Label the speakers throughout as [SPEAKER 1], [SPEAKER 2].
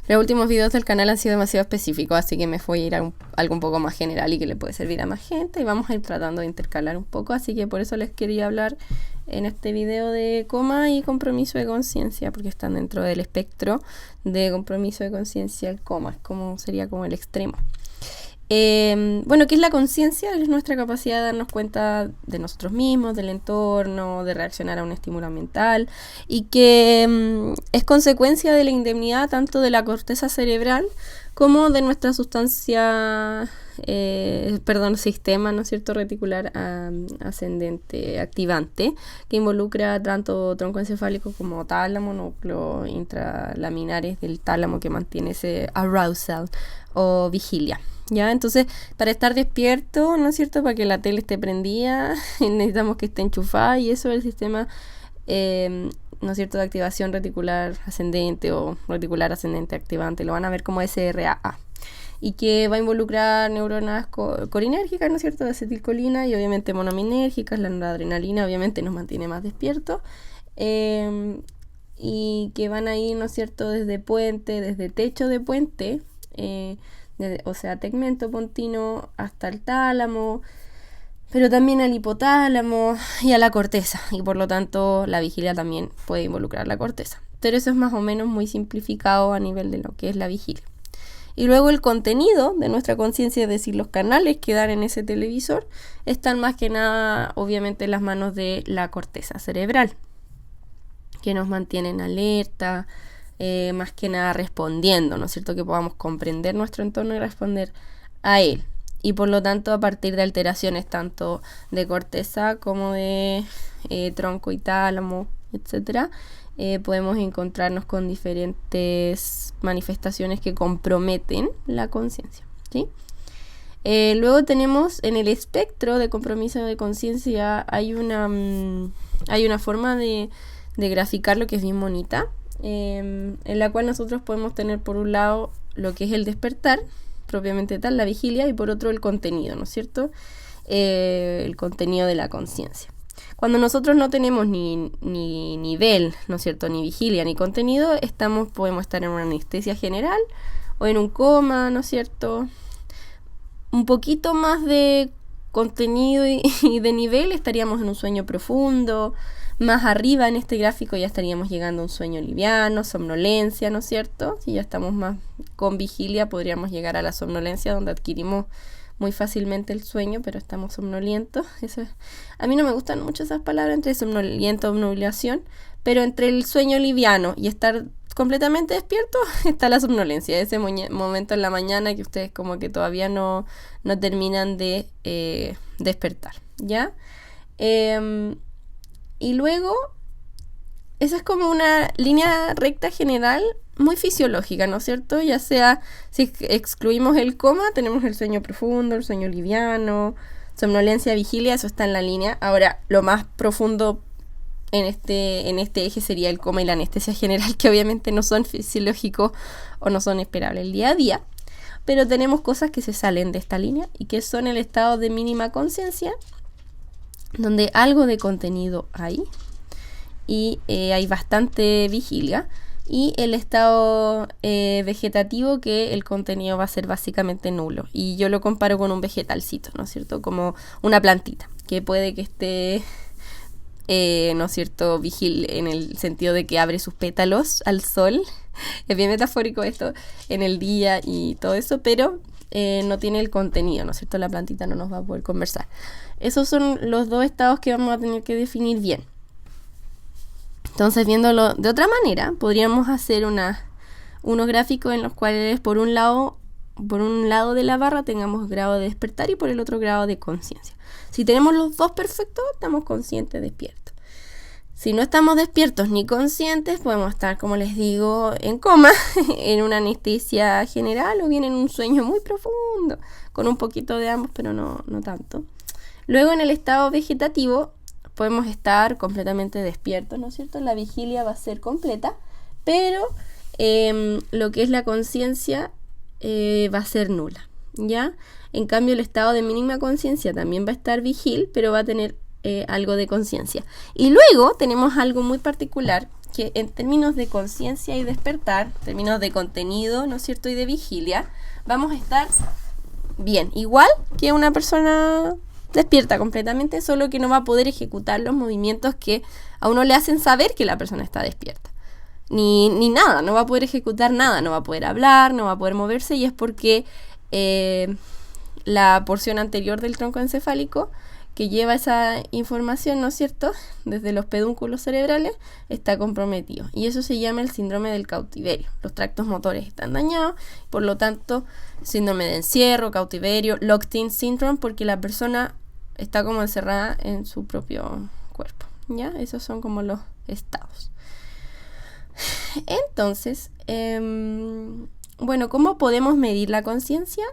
[SPEAKER 1] Los últimos videos del canal han sido demasiado específicos, así que me voy a ir a algo un poco más general y que le puede servir a más gente. Y vamos a ir tratando de intercalar un poco, así que por eso les quería hablar en este video de coma y compromiso de conciencia, porque están dentro del espectro de compromiso de conciencia el coma, sería como el extremo. Bueno, ¿qué es la conciencia? Es nuestra capacidad de darnos cuenta de nosotros mismos, del entorno, de reaccionar a un estímulo ambiental, y que es consecuencia de la indemnidad tanto de la corteza cerebral como de nuestra sustancia, sistema, ¿no es cierto?, reticular ascendente activante, que involucra tanto tronco encefálico como tálamo, núcleo intralaminares del tálamo que mantiene ese arousal o vigilia. ¿Ya? Entonces, para estar despierto, ¿no es cierto?, para que la tele esté prendida, necesitamos que esté enchufada, y eso es el sistema, ¿no es cierto?, de activación reticular ascendente o reticular ascendente activante. Lo van a ver como SRAA. Y que va a involucrar neuronas corinérgicas, ¿no es cierto?, de acetilcolina, y obviamente monominérgicas. La noradrenalina obviamente nos mantiene más despiertos. Y que van a ir, ¿no es cierto?, desde techo de puente, o sea, tegmento pontino hasta el tálamo, pero también al hipotálamo y a la corteza, y por lo tanto la vigilia también puede involucrar la corteza. Pero eso es más o menos muy simplificado a nivel de lo que es la vigilia. Y luego el contenido de nuestra conciencia, es decir, los canales que dan en ese televisor, están más que nada obviamente en las manos de la corteza cerebral, que nos mantienen alerta, más que nada respondiendo, ¿no es cierto?, que podamos comprender nuestro entorno y responder a él. Y por lo tanto, a partir de alteraciones tanto de corteza como de tronco y tálamo, etcétera, podemos encontrarnos con diferentes manifestaciones que comprometen la conciencia, ¿sí? Luego tenemos en el espectro de compromiso de conciencia, hay una forma de graficarlo que es bien bonita, en la cual nosotros podemos tener por un lado lo que es el despertar propiamente tal, la vigilia, y por otro el contenido, ¿no es cierto?, el contenido de la conciencia. Cuando nosotros no tenemos ni nivel, ¿no es cierto?, ni vigilia ni contenido, podemos estar en una anestesia general o en un coma, ¿no es cierto? Un poquito más de contenido y de nivel, estaríamos en un sueño profundo. Más arriba en este gráfico ya estaríamos llegando a un sueño liviano, somnolencia, ¿no es cierto? Si ya estamos más con vigilia, podríamos llegar a la somnolencia, donde adquirimos muy fácilmente el sueño, pero estamos somnolientos. A mí no me gustan mucho esas palabras, entre somnoliento, obnubilación, pero entre el sueño liviano y estar completamente despierto está la somnolencia, ese momento en la mañana que ustedes como que todavía no terminan de despertar, ¿ya? Y luego, esa es como una línea recta general muy fisiológica, ¿no es cierto? Ya sea, si excluimos el coma, tenemos el sueño profundo, el sueño liviano, somnolencia, vigilia, eso está en la línea. Ahora, lo más profundo en este eje sería el coma y la anestesia general, que obviamente no son fisiológicos o no son esperables el día a día, pero tenemos cosas que se salen de esta línea y que son el estado de mínima conciencia, donde algo de contenido hay y hay bastante vigilia, y el estado vegetativo, que el contenido va a ser básicamente nulo, y yo lo comparo con un vegetalcito, ¿no es cierto?, como una plantita que puede que esté ¿no es cierto?, vigil en el sentido de que abre sus pétalos al sol, es bien metafórico esto, en el día y todo eso, pero no tiene el contenido, ¿no es cierto?, la plantita no nos va a poder conversar. Esos son los dos estados que vamos a tener que definir bien. Entonces, viéndolo de otra manera, podríamos hacer unos gráficos en los cuales por un lado de la barra tengamos grado de despertar y por el otro grado de conciencia. Si tenemos los dos perfectos, estamos conscientes, despiertos. Si no estamos despiertos ni conscientes, podemos estar, como les digo, en coma, en una anestesia general, o bien en un sueño muy profundo, con un poquito de ambos, pero no tanto. Luego, en el estado vegetativo, podemos estar completamente despiertos, ¿no es cierto? La vigilia va a ser completa, pero lo que es la conciencia va a ser nula, ¿ya? En cambio, el estado de mínima conciencia también va a estar vigil, pero va a tener algo de conciencia. Y luego tenemos algo muy particular, que en términos de conciencia y despertar, en términos de contenido, ¿no es cierto?, y de vigilia, vamos a estar bien, igual que una persona despierta completamente, solo que no va a poder ejecutar los movimientos que a uno le hacen saber que la persona está despierta. Ni nada, no va a poder ejecutar nada, no va a poder hablar, no va a poder moverse, y es porque la porción anterior del tronco encefálico que lleva esa información, ¿no es cierto?, desde los pedúnculos cerebrales, está comprometido. Y eso se llama el síndrome del cautiverio. Los tractos motores están dañados, por lo tanto, síndrome de encierro, cautiverio, locked-in syndrome, porque la persona está como encerrada en su propio cuerpo, ¿ya? Esos son como los estados. Entonces, bueno, ¿cómo podemos medir la conciencia?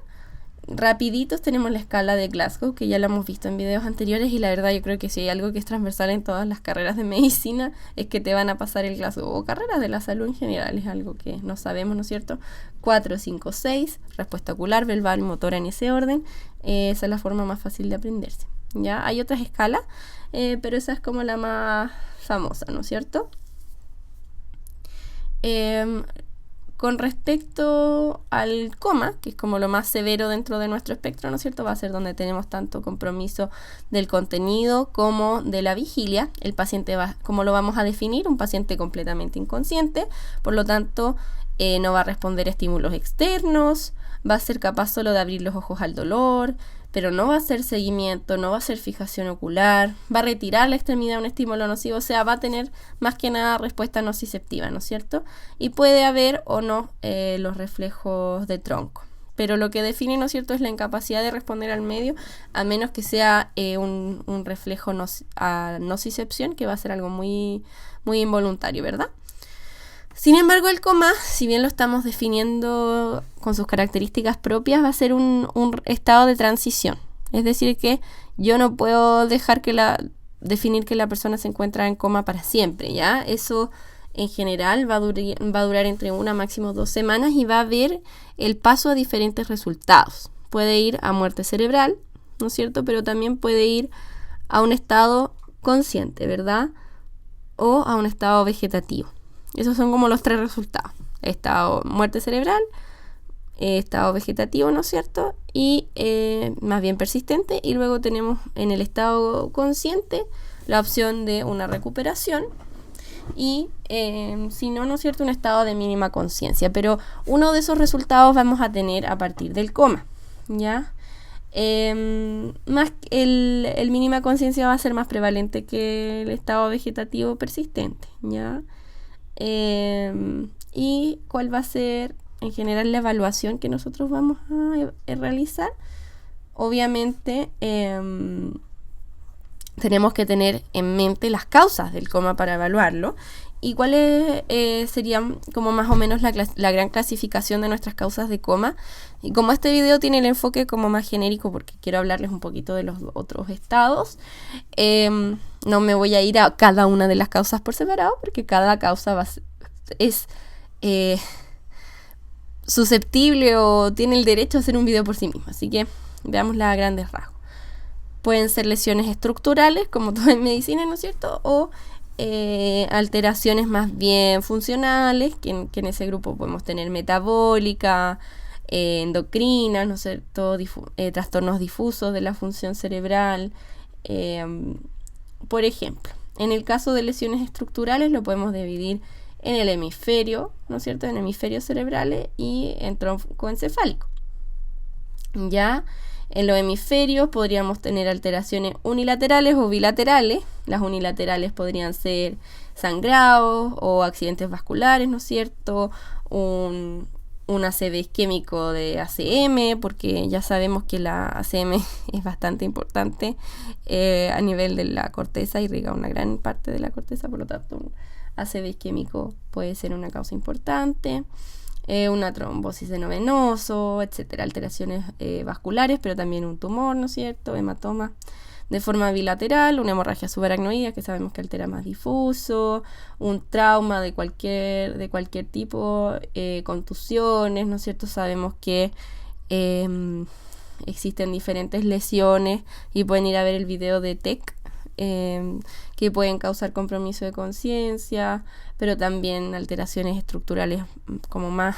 [SPEAKER 1] Rapiditos tenemos la escala de Glasgow, que ya la hemos visto en videos anteriores, y la verdad yo creo que si hay algo que es transversal en todas las carreras de medicina es que te van a pasar el Glasgow, o carreras de la salud en general, es algo que no sabemos, ¿no es cierto? 4, 5, 6, respuesta ocular, verbal y motora en ese orden. Esa es la forma más fácil de aprenderse, ¿ya? Hay otras escalas, pero esa es como la más famosa, ¿no es cierto? Con respecto al coma, que es como lo más severo dentro de nuestro espectro, ¿no es cierto?, va a ser donde tenemos tanto compromiso del contenido como de la vigilia. El paciente ¿cómo lo vamos a definir? Un paciente completamente inconsciente, por lo tanto no va a responder a estímulos externos, va a ser capaz solo de abrir los ojos al dolor, pero no va a hacer seguimiento, no va a hacer fijación ocular, va a retirar la extremidad a un estímulo nocivo, o sea, va a tener más que nada respuesta nociceptiva, ¿no es cierto? Y puede haber o no los reflejos de tronco. Pero lo que define, ¿no es cierto?, es la incapacidad de responder al medio, a menos que sea un reflejo a nocicepción, que va a ser algo muy, muy involuntario, ¿verdad? Sin embargo, el coma, si bien lo estamos definiendo con sus características propias, va a ser un estado de transición. Es decir, que yo no puedo dejar definir que la persona se encuentra en coma para siempre, ¿ya? Eso en general va a durar entre 1 máximo 2 semanas y va a ver el paso a diferentes resultados. Puede ir a muerte cerebral, ¿no es cierto?, pero también puede ir a un estado consciente, ¿verdad?, o a un estado vegetativo. Esos son como los 3 resultados: estado muerte cerebral, estado vegetativo, ¿no es cierto?, y más bien persistente. Y luego tenemos en el estado consciente la opción de una recuperación y si no, ¿no es cierto?, un estado de mínima conciencia. Pero uno de esos resultados vamos a tener a partir del coma, ¿ya? Más el mínima conciencia va a ser más prevalente que el estado vegetativo persistente, ¿ya? Y cuál va a ser en general la evaluación que nosotros vamos a realizar. Obviamente tenemos que tener en mente las causas del coma para evaluarlo y cuáles serían como más o menos la gran clasificación de nuestras causas de coma. Y como este video tiene el enfoque como más genérico, porque quiero hablarles un poquito de los otros estados, no me voy a ir a cada una de las causas por separado, porque cada causa es susceptible o tiene el derecho a hacer un video por sí misma. Así que veámosla a grandes rasgos. Pueden ser lesiones estructurales, como todo en medicina, ¿no es cierto?, o alteraciones más bien funcionales, que en ese grupo podemos tener metabólica, endocrinas, ¿no es cierto?, trastornos difusos de la función cerebral. Por ejemplo, en el caso de lesiones estructurales lo podemos dividir en el hemisferio, ¿no es cierto?, en hemisferios cerebrales y en tronco encefálico. Ya en los hemisferios podríamos tener alteraciones unilaterales o bilaterales. Las unilaterales podrían ser sangrados o accidentes vasculares, ¿no es cierto?, un ACV isquémico de ACM, porque ya sabemos que la ACM es bastante importante a nivel de la corteza, irriga una gran parte de la corteza, por lo tanto un ACV isquémico puede ser una causa importante. Una trombosis senovenoso, etcétera, alteraciones vasculares, pero también un tumor, ¿no es cierto?, hematoma de forma bilateral, una hemorragia subaracnoidea, que sabemos que altera más difuso, un trauma de cualquier tipo, contusiones, ¿no es cierto? Sabemos que existen diferentes lesiones y pueden ir a ver el video de TEC que pueden causar compromiso de conciencia, pero también alteraciones estructurales como más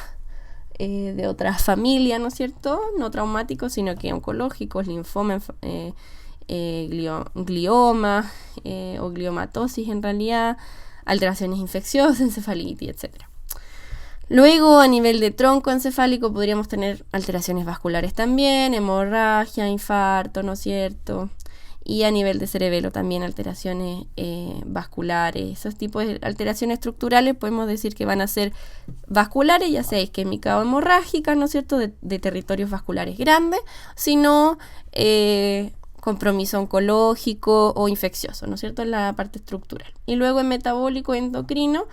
[SPEAKER 1] de otras familias, ¿no es cierto? No traumáticos, sino que oncológicos, linfoma, glioma o gliomatosis en realidad, alteraciones infecciosas, encefalitis, etc. Luego, a nivel de tronco encefálico, podríamos tener alteraciones vasculares también, hemorragia, infarto, ¿no es cierto? Y a nivel de cerebelo también alteraciones vasculares. Esos tipos de alteraciones estructurales podemos decir que van a ser vasculares, ya sea isquémica o hemorrágica, ¿no es cierto?, de territorios vasculares grandes, sino compromiso oncológico o infeccioso, ¿no es cierto?, en la parte estructural. Y luego en metabólico endocrino,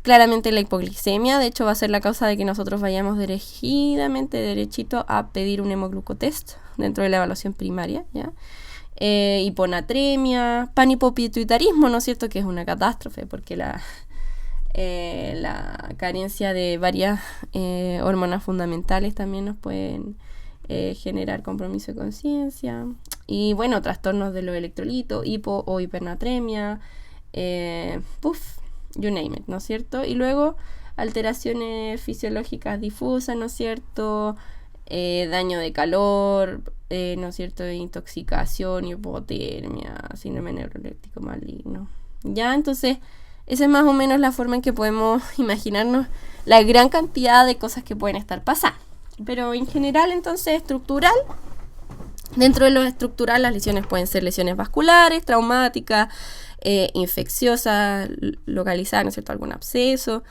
[SPEAKER 1] claramente la hipoglicemia, de hecho va a ser la causa de que nosotros vayamos derechito a pedir un hemoglucotest dentro de la evaluación primaria, ¿ya? Hiponatremia, panhipopituitarismo, ¿no es cierto?, que es una catástrofe porque la carencia de varias hormonas fundamentales también nos pueden generar compromiso de conciencia. Y bueno, trastornos de los electrolitos, hipo o hipernatremia, you name it, ¿no es cierto? Y luego alteraciones fisiológicas difusas, ¿no es cierto? Daño de calor, ¿no es cierto? Intoxicación, hipotermia, síndrome neuroléptico maligno. Ya, entonces, esa es más o menos la forma en que podemos imaginarnos la gran cantidad de cosas que pueden estar pasando. Pero en general, entonces, estructural, dentro de lo estructural, las lesiones pueden ser lesiones vasculares, traumáticas, infecciosas, localizadas, ¿no es cierto?, algún absceso,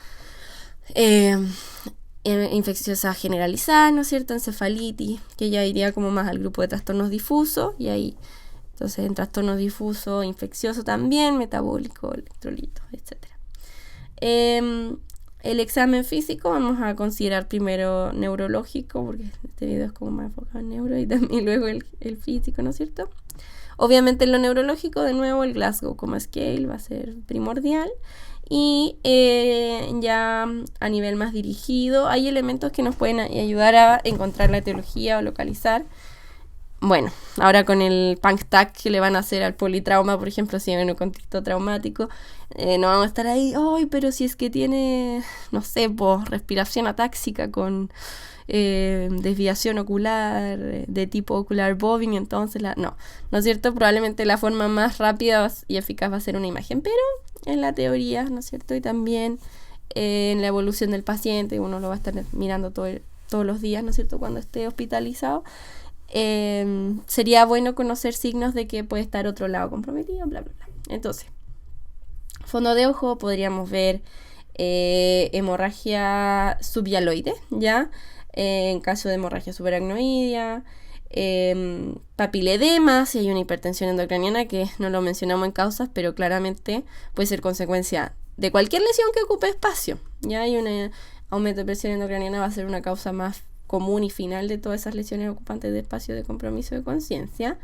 [SPEAKER 1] infecciosa generalizada, ¿no es cierto?, encefalitis, que ya iría como más al grupo de trastornos difusos, y ahí, entonces, en trastornos difusos, infeccioso también, metabólico, electrolitos, etc. El examen físico vamos a considerar primero neurológico, porque este video es como más enfocado en neuro, y también luego el físico, ¿no es cierto? Obviamente en lo neurológico, de nuevo, el Glasgow Coma Scale va a ser primordial. Y ya a nivel más dirigido, hay elementos que nos pueden ayudar a encontrar la etiología o localizar. Bueno, ahora con el PANCTAC que le van a hacer al politrauma, por ejemplo, si en un contexto traumático, no vamos a estar ahí, pero si es que tiene, no sé, respiración atáxica con desviación ocular, de tipo ocular bobbing, entonces no es cierto, probablemente la forma más rápida y eficaz va a ser una imagen, pero en la teoría, ¿no es cierto? Y también en la evolución del paciente, uno lo va a estar mirando todos los días, ¿no es cierto?, cuando esté hospitalizado. Sería bueno conocer signos de que puede estar otro lado comprometido, bla, bla, bla. Entonces, fondo de ojo, podríamos ver hemorragia subhialoide, ¿ya? En caso de hemorragia subaracnoidea, papiledema, si hay una hipertensión endocraniana, que no lo mencionamos en causas, pero claramente puede ser consecuencia de cualquier lesión que ocupe espacio. Ya hay un aumento de presión endocraniana, va a ser una causa más común y final de todas esas lesiones ocupantes de espacio de compromiso de conciencia.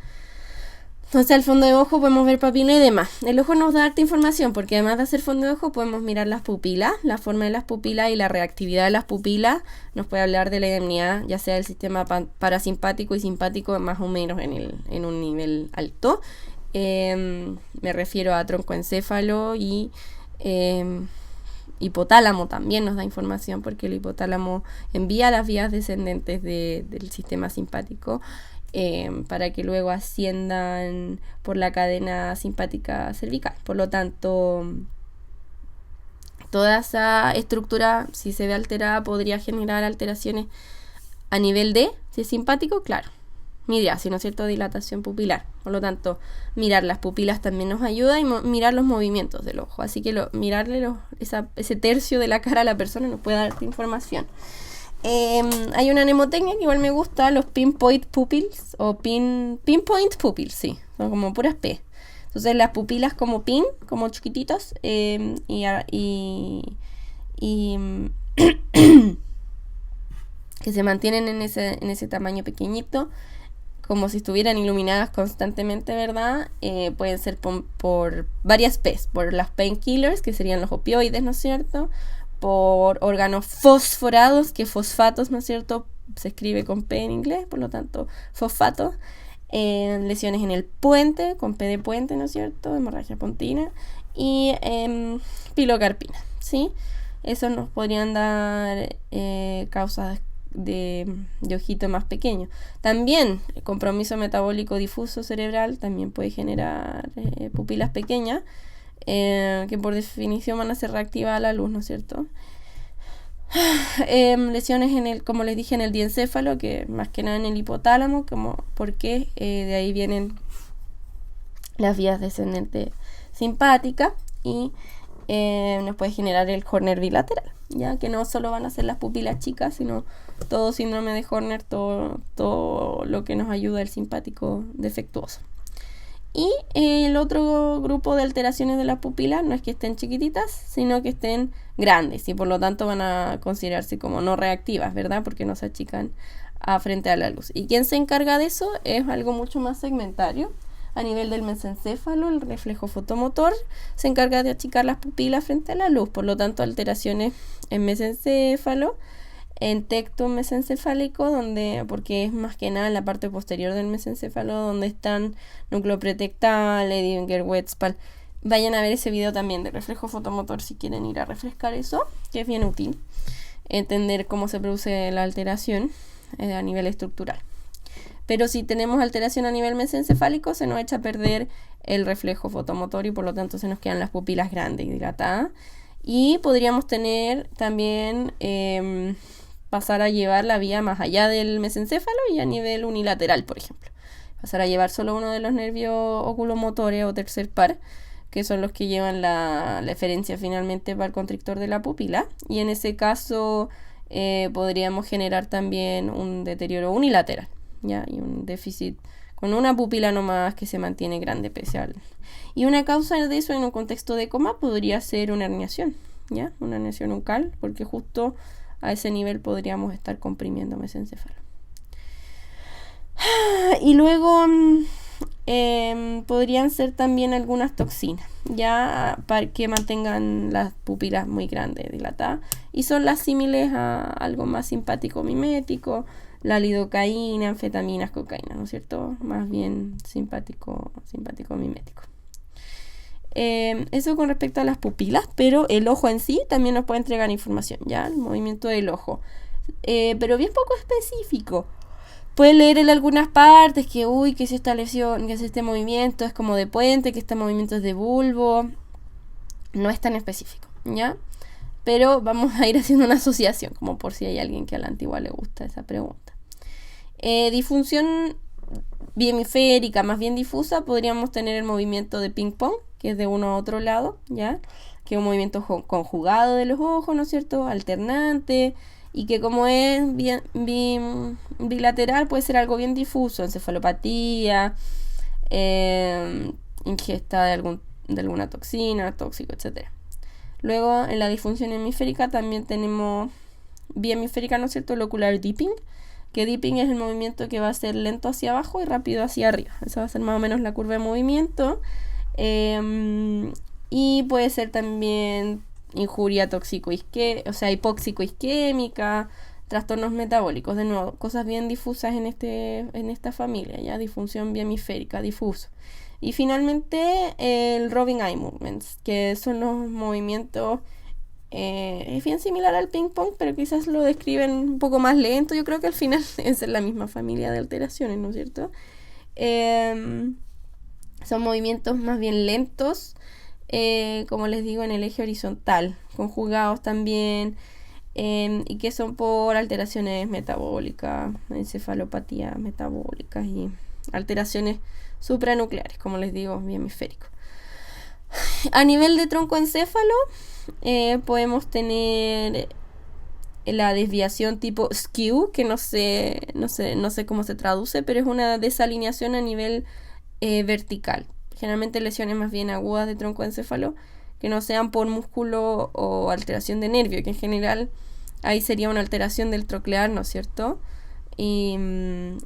[SPEAKER 1] Entonces, al fondo de ojo podemos ver papiledema. El ojo nos da harta información porque además de hacer fondo de ojo podemos mirar las pupilas, la forma de las pupilas y la reactividad de las pupilas. Nos puede hablar de la indemnidad, ya sea del sistema parasimpático y simpático, más o menos en un nivel alto. Me refiero a troncoencéfalo y hipotálamo también nos da información porque el hipotálamo envía las vías descendentes del sistema simpático para que luego asciendan por la cadena simpática cervical. Por lo tanto, toda esa estructura, si se ve alterada, podría generar alteraciones a nivel de, si es simpático, claro, midriasis, ¿no es cierto?, dilatación pupilar. Por lo tanto, mirar las pupilas también nos ayuda y mirar los movimientos del ojo. Así que mirarle ese tercio de la cara a la persona nos puede dar información. Hay una mnemotecnia que igual me gusta, los pinpoint pupils o pinpoint pupils, sí, son como puras P. Entonces las pupilas como pin, como chiquititos, y que se mantienen en ese tamaño pequeñito, como si estuvieran iluminadas constantemente, ¿verdad? Pueden ser por varias P's, por las painkillers, que serían los opioides, ¿no es cierto?, por órganos fosforados, que fosfatos, ¿no es cierto?, se escribe con P en inglés, por lo tanto, fosfatos, lesiones en el puente, con P de puente, ¿no es cierto? Hemorragia pontina y pilocarpina, ¿sí? Eso nos podrían dar causas de ojito más pequeño. También el compromiso metabólico difuso cerebral también puede generar pupilas pequeñas que por definición van a ser reactivas a la luz, ¿no es cierto? Lesiones como les dije, en el diencéfalo, que más que nada en el hipotálamo, porque de ahí vienen las vías descendentes simpáticas y nos puede generar el Horner bilateral, ya que no solo van a ser las pupilas chicas, sino todo síndrome de Horner, todo lo que nos ayuda el simpático defectuoso. Y el otro grupo de alteraciones de las pupilas no es que estén chiquititas, sino que estén grandes y por lo tanto van a considerarse como no reactivas, ¿verdad? Porque no se achican frente a la luz. ¿Y quién se encarga de eso? Es algo mucho más segmentario. A nivel del mesencéfalo, el reflejo fotomotor se encarga de achicar las pupilas frente a la luz. Por lo tanto, alteraciones en mesencéfalo, en tecto mesencefálico, porque es más que nada en la parte posterior del mesencéfalo donde están núcleo pretectal, Edinger-Wetzpal. Vayan a ver ese video también de reflejo fotomotor si quieren ir a refrescar eso, que es bien útil entender cómo se produce la alteración a nivel estructural. Pero si tenemos alteración a nivel mesencefálico, se nos echa a perder el reflejo fotomotor y por lo tanto se nos quedan las pupilas grandes y dilatadas. Y podríamos tener también pasar a llevar la vía más allá del mesencéfalo y a nivel unilateral, por ejemplo. Pasar a llevar solo uno de los nervios oculomotores o tercer par, que son los que llevan la eferencia finalmente para el constrictor de la pupila. Y en ese caso podríamos generar también un deterioro unilateral, ¿ya? Y un déficit con una pupila nomás que se mantiene grande pese al... Y una causa de eso en un contexto de coma podría ser una herniación, ¿ya? Una herniación uncal, porque justo a ese nivel podríamos estar comprimiendo mesencéfalo. Y luego podrían ser también algunas toxinas, ya para que mantengan las pupilas muy grandes, dilatadas, y son las símiles a algo más simpático mimético, la lidocaína, anfetaminas, cocaína, ¿no es cierto? Más bien simpático mimético. Eso con respecto a las pupilas, pero el ojo en sí también nos puede entregar información, ¿ya? El movimiento del ojo, pero bien poco específico. Puede leer en algunas partes que si esta lesión, que si este movimiento es como de puente, que este movimiento es de bulbo. No es tan específico, ¿ya? Pero vamos a ir haciendo una asociación, como por si hay alguien que a la antigua le gusta esa pregunta. Disfunción bihemisférica más bien difusa, podríamos tener el movimiento de ping-pong, que es de uno a otro lado, ¿ya? Que es un movimiento conjugado de los ojos, ¿no es cierto? Alternante, y que como es bilateral puede ser algo bien difuso, encefalopatía, ingesta de alguna toxina, tóxico, etc. Luego en la disfunción hemisférica también tenemos bihemisférica, ¿no es cierto? El ocular dipping, que dipping es el movimiento que va a ser lento hacia abajo y rápido hacia arriba. Esa va a ser más o menos la curva de movimiento. Y puede ser también injuria hipóxico-isquémica, trastornos metabólicos, de nuevo, cosas bien difusas en esta familia, ya, disfunción bihemisférica, difuso. Y finalmente el rubbing eye movements, que son los movimientos, es bien similar al ping pong, pero quizás lo describen un poco más lento. Yo creo que al final deben ser la misma familia de alteraciones, ¿no es cierto? Son movimientos más bien lentos, como les digo, en el eje horizontal, conjugados también, y que son por alteraciones metabólicas, encefalopatías metabólicas y alteraciones supranucleares, como les digo, bihemisférico. A nivel de troncoencéfalo, podemos tener la desviación tipo skew, que no sé cómo se traduce, pero es una desalineación a nivel vertical. Generalmente lesiones más bien agudas de troncoencéfalo que no sean por músculo o alteración de nervio, que en general ahí sería una alteración del troclear, ¿no es cierto? Y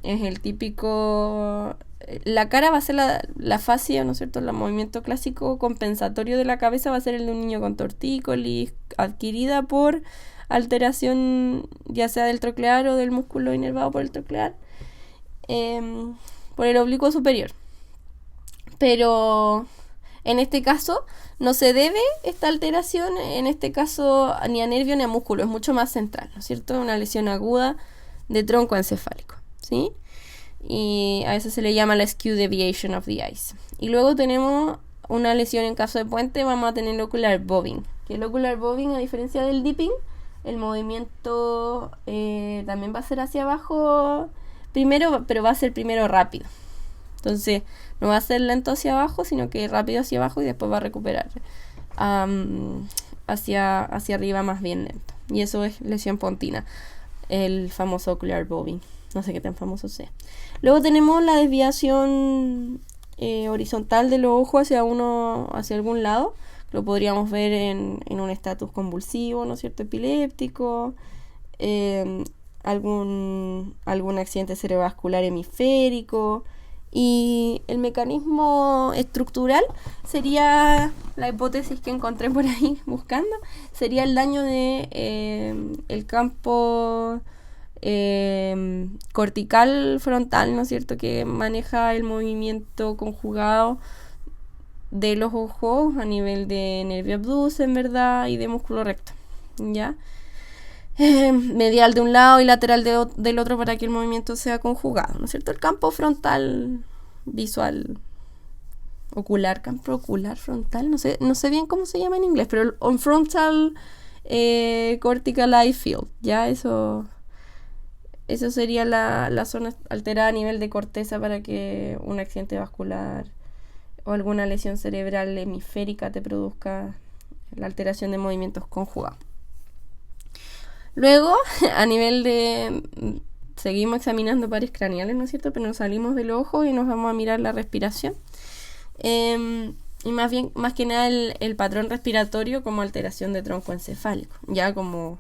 [SPEAKER 1] es el típico... La cara va a ser la fascia, ¿no es cierto? El movimiento clásico compensatorio de la cabeza va a ser el de un niño con tortícolis adquirida por alteración ya sea del troclear o del músculo inervado por el troclear. por el oblicuo superior. Pero en este caso no se debe esta alteración, en este caso ni a nervio ni a músculo, es mucho más central, ¿no es cierto? Una lesión aguda de tronco encefálico, ¿sí? Y a eso se le llama la skew deviation of the eyes. Y luego tenemos una lesión en caso de puente, vamos a tener el ocular bobbing. Que el ocular bobbing, a diferencia del dipping, el movimiento también va a ser hacia abajo primero, pero va a ser primero rápido. Entonces no va a ser lento hacia abajo, sino que rápido hacia abajo y después va a recuperar hacia arriba más bien lento. Y eso es lesión pontina, el famoso ocular bobbing. No sé qué tan famoso sea. Luego tenemos la desviación horizontal de los ojos hacia algún lado. Lo podríamos ver en un estatus convulsivo, ¿no es cierto? Epiléptico, algún accidente cerebrovascular hemisférico. Y el mecanismo estructural sería, la hipótesis que encontré por ahí buscando, sería el daño de el campo cortical frontal, ¿no es cierto?, que maneja el movimiento conjugado de los ojos a nivel de nervio abducens, en verdad, y de músculo recto, ¿ya? Medial de un lado y lateral del otro para que el movimiento sea conjugado, ¿no es cierto? El campo frontal visual ocular, campo ocular frontal, no sé bien cómo se llama en inglés, pero el frontal cortical eye field, ¿ya? Eso sería la zona alterada a nivel de corteza para que un accidente vascular o alguna lesión cerebral hemisférica te produzca la alteración de movimientos conjugados. Luego, a nivel de... Seguimos examinando pares craneales, ¿no es cierto? Pero nos salimos del ojo y nos vamos a mirar la respiración. Y más que nada el patrón respiratorio como alteración de tronco encefálico. Ya como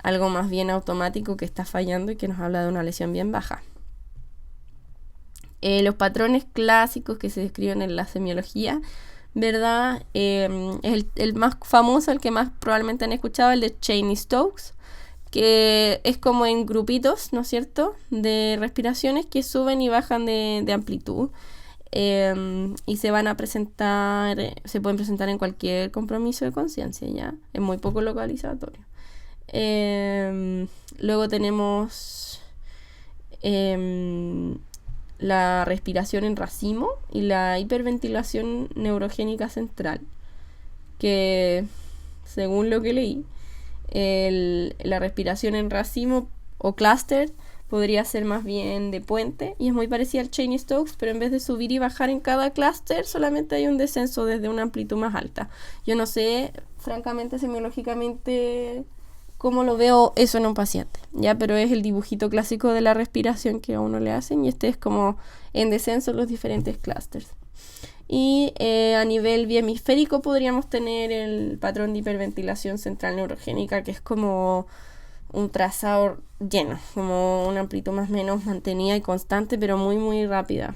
[SPEAKER 1] algo más bien automático que está fallando y que nos habla de una lesión bien baja. Los patrones clásicos que se describen en la semiología, ¿verdad? El más famoso, el que más probablemente han escuchado, el de Cheney-Stokes, que es como en grupitos, ¿no es cierto?, de respiraciones que suben y bajan de amplitud. Y se van a presentar, se pueden presentar en cualquier compromiso de conciencia, ¿ya? Es muy poco localizatorio. Luego tenemos la respiración en racimo y la hiperventilación neurogénica central, que según lo que leí, la respiración en racimo o cluster podría ser más bien de puente y es muy parecida al Cheney-Stokes, pero en vez de subir y bajar en cada clúster solamente hay un descenso desde una amplitud más alta. Yo no sé, francamente, semiológicamente, cómo lo veo eso en un paciente, ya, pero es el dibujito clásico de la respiración que a uno le hacen y este es como en descenso los diferentes clústeres. Y a nivel biemisférico podríamos tener el patrón de hiperventilación central neurogénica, que es como un trazado lleno, como una amplitud más o menos mantenida y constante, pero muy muy rápida.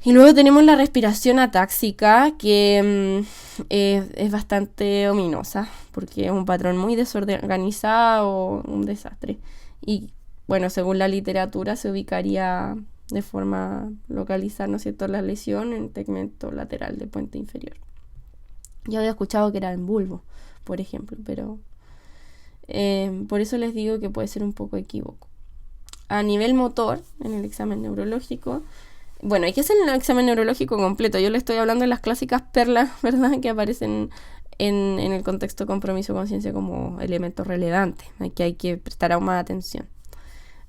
[SPEAKER 1] Y luego tenemos la respiración atáxica, que es bastante ominosa, porque es un patrón muy desorganizado, un desastre. Y bueno, según la literatura se ubicaría de forma localizar, ¿no es cierto?, la lesión en tegmento lateral de puente inferior. Yo había escuchado que era en bulbo, por ejemplo, pero por eso les digo que puede ser un poco equívoco. A nivel motor, en el examen neurológico, bueno, hay que hacer el examen neurológico completo. Yo le estoy hablando de las clásicas perlas, ¿verdad?, que aparecen en el contexto compromiso-conciencia como elementos relevantes, que hay que prestar aún más atención.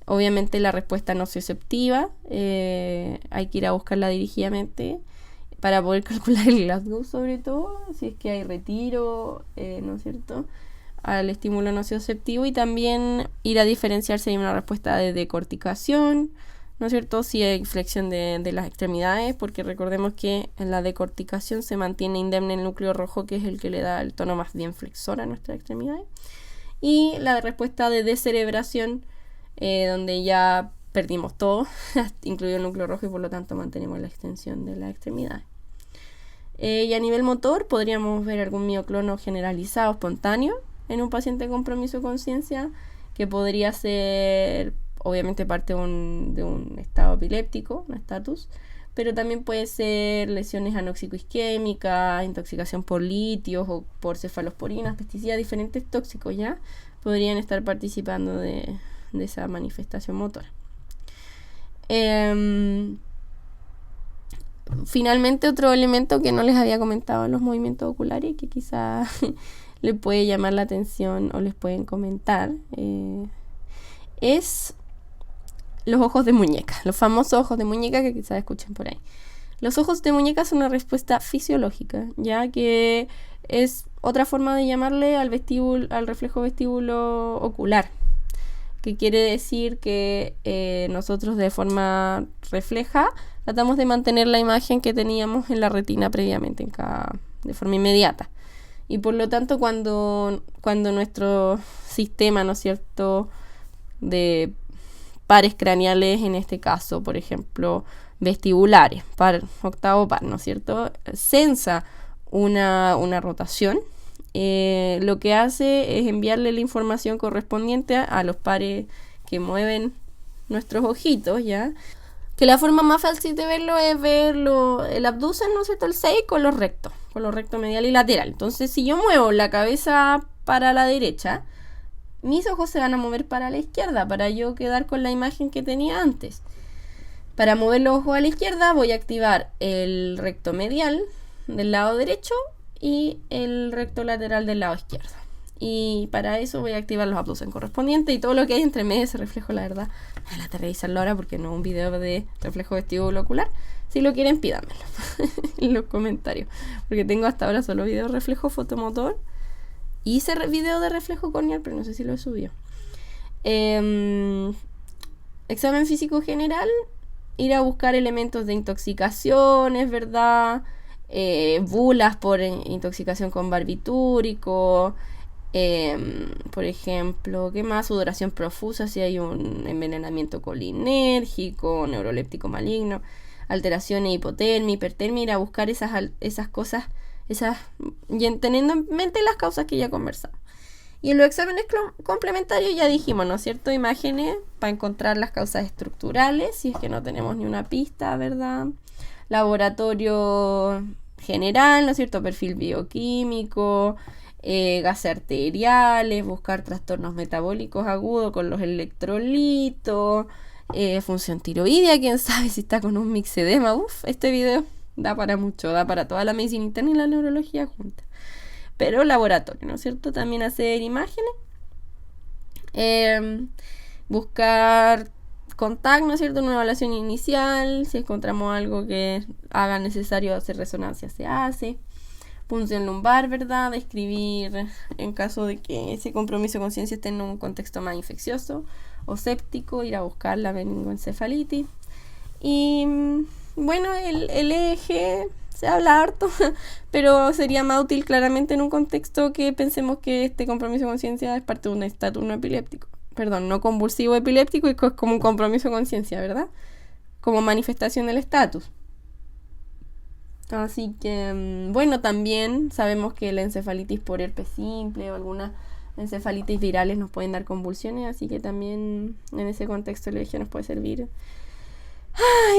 [SPEAKER 1] Obviamente la respuesta nocioceptiva, hay que ir a buscarla dirigidamente para poder calcular el Glasgow, sobre todo, si es que hay retiro, ¿no es cierto?, al estímulo nocioceptivo, y también ir a diferenciar si hay una respuesta de decorticación, ¿no es cierto?, si hay flexión de las extremidades, porque recordemos que en la decorticación se mantiene indemne el núcleo rojo, que es el que le da el tono más bien flexor a nuestras extremidades, y la respuesta de descerebración, donde ya perdimos todo, incluido el núcleo rojo, y por lo tanto mantenemos la extensión de las extremidades. Y a nivel motor podríamos ver algún mioclono generalizado espontáneo en un paciente con compromiso de conciencia, que podría ser obviamente parte de un estado epiléptico, un estatus, pero también puede ser lesiones anoxico-isquémicas, intoxicación por litios o por cefalosporinas, pesticidas, diferentes tóxicos ya podrían estar participando de esa manifestación motora. Finalmente, otro elemento que no les había comentado en los movimientos oculares, que quizá les puede llamar la atención o les pueden comentar, es los ojos de muñeca, los famosos ojos de muñeca que quizás escuchen por ahí. Los ojos de muñeca son una respuesta fisiológica, ya que es otra forma de llamarle al reflejo vestíbulo ocular, que quiere decir que nosotros de forma refleja tratamos de mantener la imagen que teníamos en la retina previamente, de forma inmediata. Y por lo tanto, cuando nuestro sistema, ¿no es cierto?, de pares craneales, en este caso, por ejemplo, vestibulares, octavo par, ¿no es cierto?, sensa una rotación, lo que hace es enviarle la información correspondiente a los pares que mueven nuestros ojitos, ¿ya? Que la forma más fácil de verlo es verlo, el abducen, ¿no es cierto?, el 6 con los rectos medial y lateral. Entonces, si yo muevo la cabeza para la derecha, mis ojos se van a mover para la izquierda, para yo quedar con la imagen que tenía antes. Para mover los ojos a la izquierda voy a activar el recto medial del lado derecho y el recto lateral del lado izquierdo. Y para eso voy a activar los abducen correspondientes y todo lo que hay entre medio, ese reflejo, la verdad, me la revisarlo ahora porque no es un video de reflejo vestíbulo ocular. Si lo quieren, pídanmelo en los comentarios, porque tengo hasta ahora solo video de reflejo fotomotor. Hice video de reflejo corneal, pero no sé si lo he subido. Examen físico general, ir a buscar elementos de intoxicaciones, ¿verdad? Bulas por intoxicación con barbitúrico, por ejemplo, ¿qué más? Sudoración profusa si hay un envenenamiento colinérgico, neuroléptico maligno, alteraciones hipotermia, hipertermia, ir a buscar esas cosas, y teniendo en mente las causas que ya conversamos. Y en los exámenes complementarios ya dijimos, ¿no es cierto?, imágenes para encontrar las causas estructurales, si es que no tenemos ni una pista, ¿verdad? Laboratorio general, ¿no es cierto?, perfil bioquímico, gases arteriales, buscar trastornos metabólicos agudos con los electrolitos, función tiroidea, quién sabe si está con un mixedema. Este video da para mucho, da para toda la medicina interna y la neurología junta. Pero laboratorio, ¿no es cierto? También hacer imágenes, buscar contacto, ¿no es cierto?, una evaluación inicial, si encontramos algo que haga necesario hacer resonancia, se hace. Punción lumbar, ¿verdad? Describir en caso de que ese compromiso de conciencia esté en un contexto más infeccioso o séptico, ir a buscar la meningoencefalitis. Y bueno, el eje se habla harto, pero sería más útil claramente en un contexto que pensemos que este compromiso de conciencia es parte de un estatus no epiléptico. Perdón, no convulsivo epiléptico, y es como un compromiso de conciencia, ¿verdad? Como manifestación del estatus. Así que, bueno, también sabemos que la encefalitis por herpes simple o algunas encefalitis virales nos pueden dar convulsiones, así que también en ese contexto el eje nos puede servir.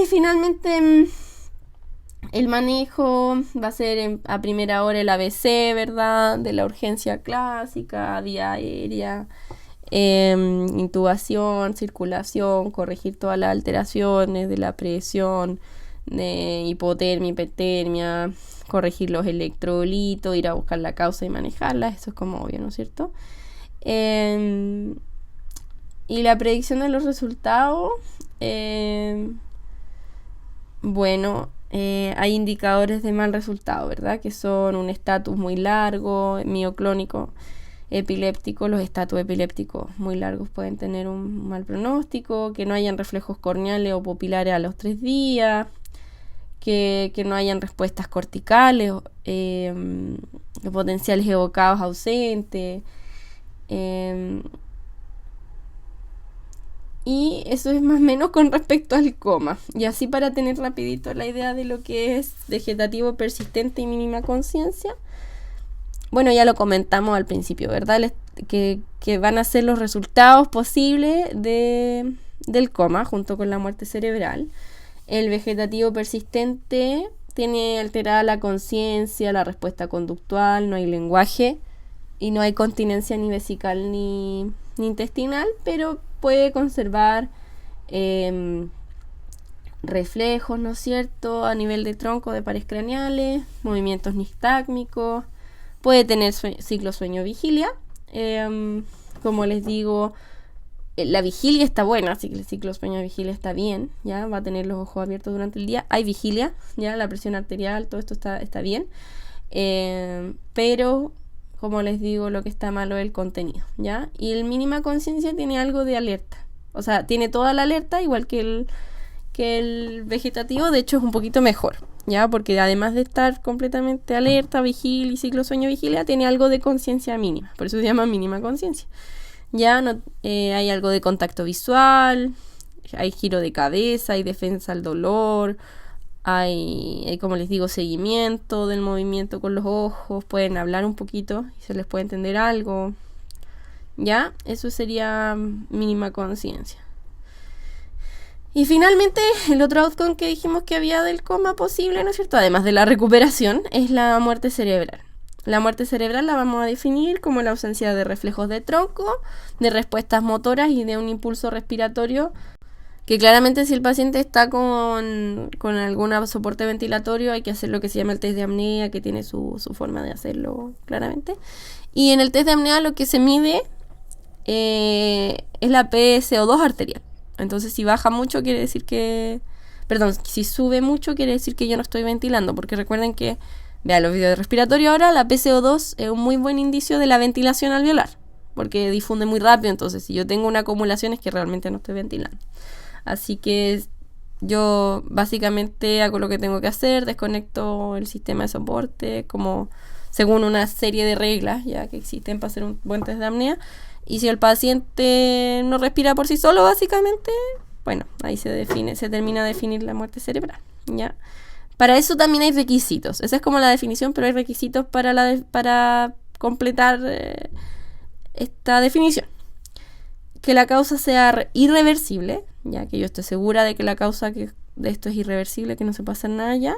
[SPEAKER 1] Y finalmente, el manejo va a ser a primera hora el ABC, ¿verdad?, de la urgencia clásica, vía aérea, intubación, circulación, corregir todas las alteraciones de la presión, de hipotermia, hipertermia, corregir los electrolitos, ir a buscar la causa y manejarla, eso es como obvio, ¿no es cierto? Y la predicción de los resultados, bueno, hay indicadores de mal resultado, ¿verdad?, que son un estatus muy largo, mioclónico, epiléptico. Los estatus epilépticos muy largos pueden tener un mal pronóstico, que no hayan reflejos corneales o pupilares a los 3 días, que no hayan respuestas corticales, potenciales evocados ausentes, y eso es más o menos con respecto al coma. Y así, para tener rapidito la idea de lo que es vegetativo persistente y mínima conciencia, bueno, ya lo comentamos al principio, ¿verdad? Que van a ser los resultados posibles de del coma junto con la muerte cerebral. El vegetativo persistente tiene alterada la conciencia, la respuesta conductual, no hay lenguaje y no hay continencia ni vesical ni intestinal, pero puede conservar reflejos, ¿no es cierto?, a nivel de tronco, de pares craneales, movimientos nistálmicos, puede tener ciclo sueño-vigilia. Como les digo, la vigilia está buena, así que el ciclo sueño-vigilia está bien, ya va a tener los ojos abiertos durante el día. Hay vigilia, ya la presión arterial, todo esto está bien, pero como les digo, lo que está malo es el contenido, ya. Y el mínima conciencia tiene algo de alerta, o sea, tiene toda la alerta igual que el vegetativo, de hecho es un poquito mejor, ya, porque además de estar completamente alerta, vigilia y ciclo sueño-vigilia, tiene algo de conciencia mínima, por eso se llama mínima conciencia. Ya no, hay algo de contacto visual, hay giro de cabeza, hay defensa al dolor, hay, como les digo, seguimiento del movimiento con los ojos, pueden hablar un poquito y se les puede entender algo. Ya, eso sería mínima conciencia. Y finalmente, el otro outcome que dijimos que había del coma posible, ¿no es cierto?, además de la recuperación, es la muerte cerebral. La muerte cerebral la vamos a definir como la ausencia de reflejos de tronco, de respuestas motoras y de un impulso respiratorio, que claramente si el paciente está con algún soporte ventilatorio hay que hacer lo que se llama el test de apnea, que tiene su forma de hacerlo claramente. Y en el test de apnea lo que se mide es la PSO2 arterial. Entonces si baja mucho quiere decir que... Perdón, si sube mucho quiere decir que yo no estoy ventilando, porque recuerden que vean los videos de respiratorio ahora, la PCO2 es un muy buen indicio de la ventilación alveolar, porque difunde muy rápido, entonces si yo tengo una acumulación es que realmente no estoy ventilando. Así que yo básicamente hago lo que tengo que hacer, desconecto el sistema de soporte, como según una serie de reglas ya que existen para hacer un buen test de apnea, y si el paciente no respira por sí solo, básicamente, bueno, ahí se termina de definir la muerte cerebral, ¿ya? Para eso también hay requisitos. Esa es como la definición, pero hay requisitos para completar esta definición. Que la causa sea irreversible, ya que yo estoy segura de que la causa de esto es irreversible, que no se puede hacer nada ya,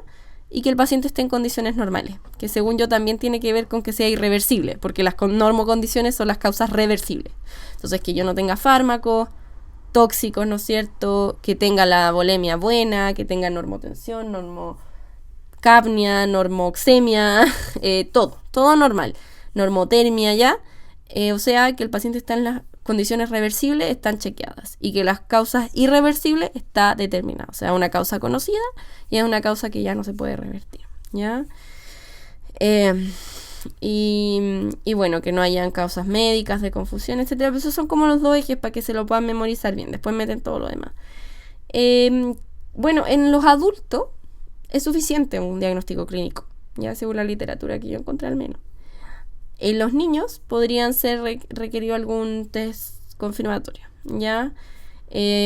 [SPEAKER 1] y que el paciente esté en condiciones normales, que según yo también tiene que ver con que sea irreversible, porque las normocondiciones son las causas reversibles. Entonces, que yo no tenga fármacos tóxicos, ¿no es cierto?, que tenga la volemia buena, que tenga normotensión, normocapnia, normoxemia, todo normal, normotermia ya, o sea que el paciente está en las condiciones reversibles, están chequeadas, y que las causas irreversibles está determinada, o sea, una causa conocida y es una causa que ya no se puede revertir, ¿ya? Y bueno, que no hayan causas médicas de confusión, etcétera. Pero esos son como los dos ejes para que se lo puedan memorizar bien. Después meten todo lo demás. Bueno, en los adultos es suficiente un diagnóstico clínico, ya según la literatura que yo encontré al menos. En los niños podrían ser requerido algún test confirmatorio, ya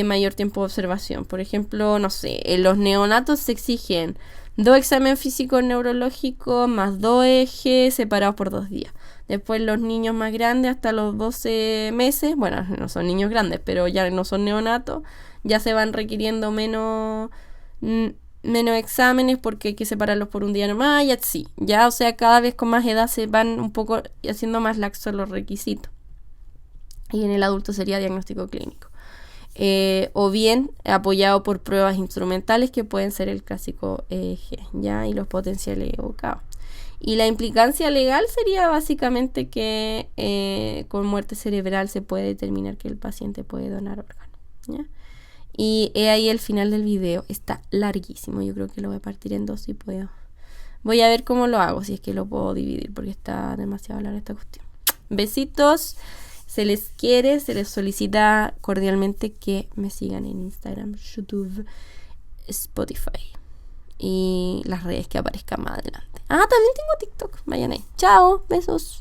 [SPEAKER 1] mayor tiempo de observación. Por ejemplo, no sé, en los neonatos se exigen 2 exámenes físicos neurológicos más 2 ejes separados por 2 días. Después los niños más grandes hasta los 12 meses, bueno, no son niños grandes, pero ya no son neonatos, ya se van requiriendo menos exámenes porque hay que separarlos por un día nomás y así, ya, o sea, cada vez con más edad se van un poco haciendo más laxos los requisitos. Y en el adulto sería diagnóstico clínico. O bien apoyado por pruebas instrumentales que pueden ser el clásico EEG, ¿ya? Y los potenciales evocados. Y la implicancia legal sería básicamente que con muerte cerebral se puede determinar que el paciente puede donar órganos, ¿ya? Y ahí el final del video. Está larguísimo, yo creo que lo voy a partir en 2 si puedo. Voy a ver cómo lo hago, si es que lo puedo dividir, porque está demasiado larga esta cuestión. Besitos. Se les quiere, se les solicita cordialmente que me sigan en Instagram, YouTube, Spotify y las redes que aparezcan más adelante. También tengo TikTok. Vayan ahí. Chao, besos.